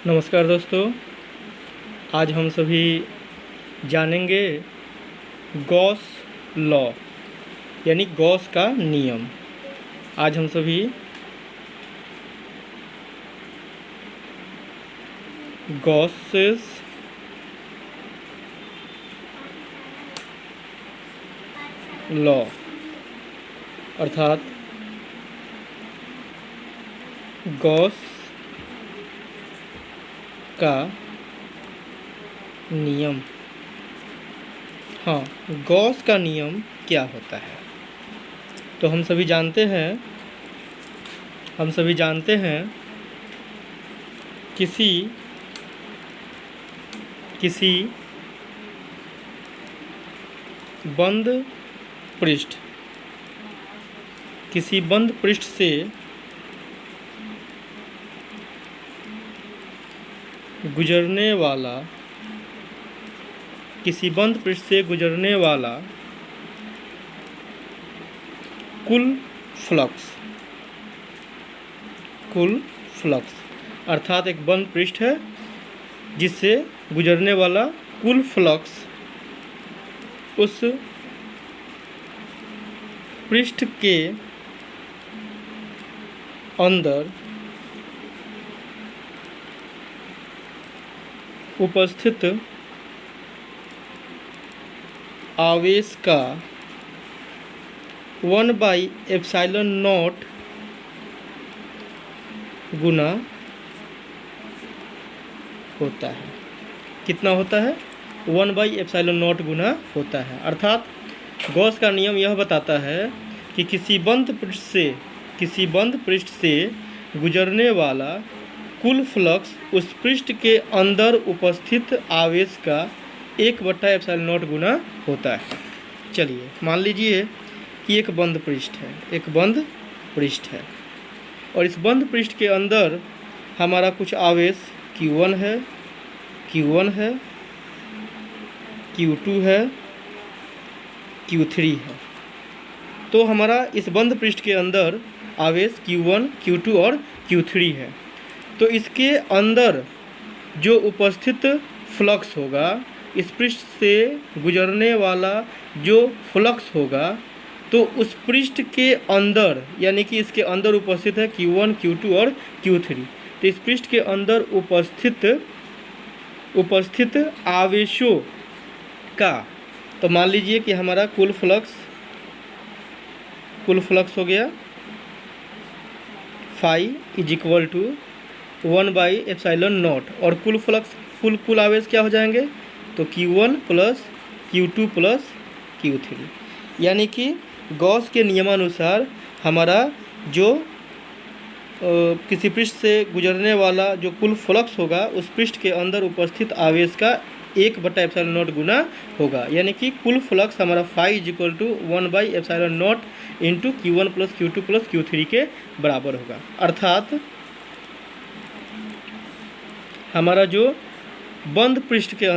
नमस्कार दोस्तों, आज हम सभी जानेंगे गॉस लॉ यानी गॉस का नियम। आज हम सभी गॉसेस लॉ अर्थात गॉस का नियम। हाँ, गॉस का नियम क्या होता है? तो हम सभी जानते हैं किसी बंद पृष्ठ से गुजरने वाला कुल फ्लक्स अर्थात एक बंद पृष्ठ है जिससे गुजरने वाला कुल फ्लक्स उस पृष्ठ के अंदर उपस्थित आवेश का 1/ε0 गुना होता है। कितना होता है? 1/ε0 गुना होता है। अर्थात गॉस का नियम यह बताता है कि किसी बंद पृष्ठ से गुजरने वाला कुल फ्लक्स उस पृष्ठ के अंदर उपस्थित आवेश का 1/ε0 गुना होता है। चलिए मान लीजिए कि एक बंद पृष्ठ है और इस बंद पृष्ठ के अंदर हमारा कुछ आवेश Q1 है, Q2 है, Q3 है। तो हमारा इस बंद पृष्ठ के अंदर आवेश Q1, Q2 और Q3 है। तो इसके अंदर जो उपस्थित फ्लक्स होगा, इस पृष्ठ से गुजरने वाला जो फ्लक्स होगा, तो उस पृष्ठ के अंदर यानी कि इसके अंदर उपस्थित है Q1, Q2 और Q3। तो इस पृष्ठ के अंदर उपस्थित आवेशों का, तो मान लीजिए कि हमारा कुल फ्लक्स हो गया phi = 1/ε0 और कुल आवेश क्या हो जाएंगे? तो Q1 + Q2 + Q3। यानी कि गॉस के नियमानुसार हमारा जो किसी पृष्ठ से गुजरने वाला जो कुल फ्लक्स होगा, उस पृष्ठ के अंदर उपस्थित आवेश का 1/ε0 गुना होगा। यानी कि कुल फ्लक्स हमारा phi = 1/ε0 × Q1 + Q2 + Q3 के बराबर होगा। अर्थात हमारा जो बंद पृष्ठ के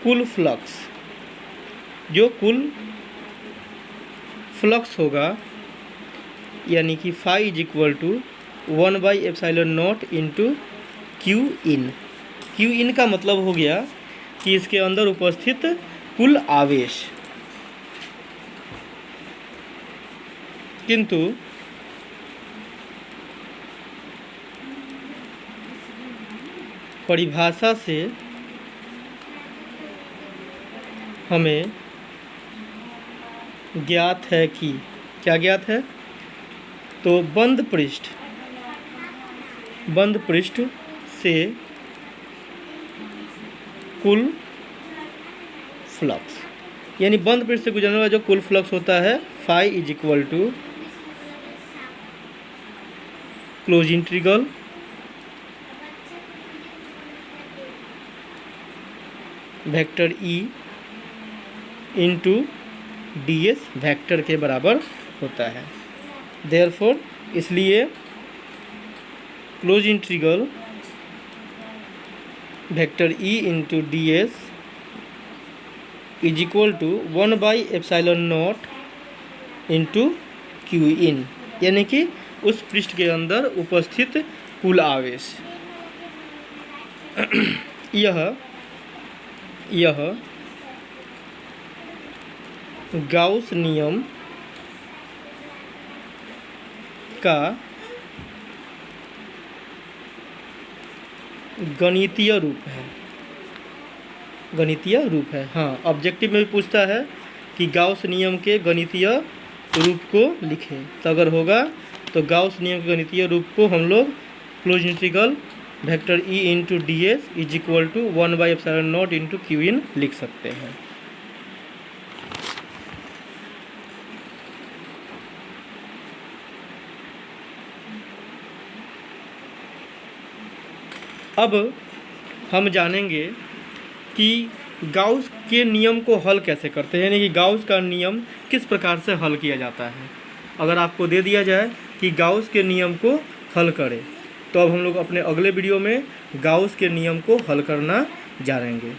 कुल फ्लक्स होगा, यानी कि phi = 1/ε0 × Qin। Qin का मतलब हो गया कि इसके अंदर उपस्थित कुल आवेश। किंतु परिभाषा से हमें ज्ञात है कि क्या ज्ञात है? तो बंद पृष्ठ से कुल फ्लक्स, यानी बंद पृष्ठ से गुजरने वाला जो कुल फ्लक्स होता है phi = close integral vector E × ds vector के बराबर होता है। देयरफॉर इसलिए close integral vector E × ds is equal to 1/ε0 into Q in, यानी कि उस पृष्ठ के अंदर उपस्थित कुल आवेश। यह गाउस नियम का गणितीय रूप है। गणितीय रूप है, हाँ, ऑब्जेक्टिव में भी पूछता है कि गाउस नियम के गणितीय रूप को लिखें, तो अगर होगा तो गाउस नियम के गणितीय रूप को हम लोग close integral vector E into D S is equal to 1/ε0 into Q in लिख सकते हैं। अब हम जानेंगे कि गाउस के नियम को हल कैसे करते हैं, यानी कि गाउस का नियम किस प्रकार से हल किया जाता है। अगर आपको दे दिया जाए कि गाउस के नियम को हल करें, तो अब हम लोग अपने अगले वीडियो में गाउस के नियम को हल करना जानेंगे।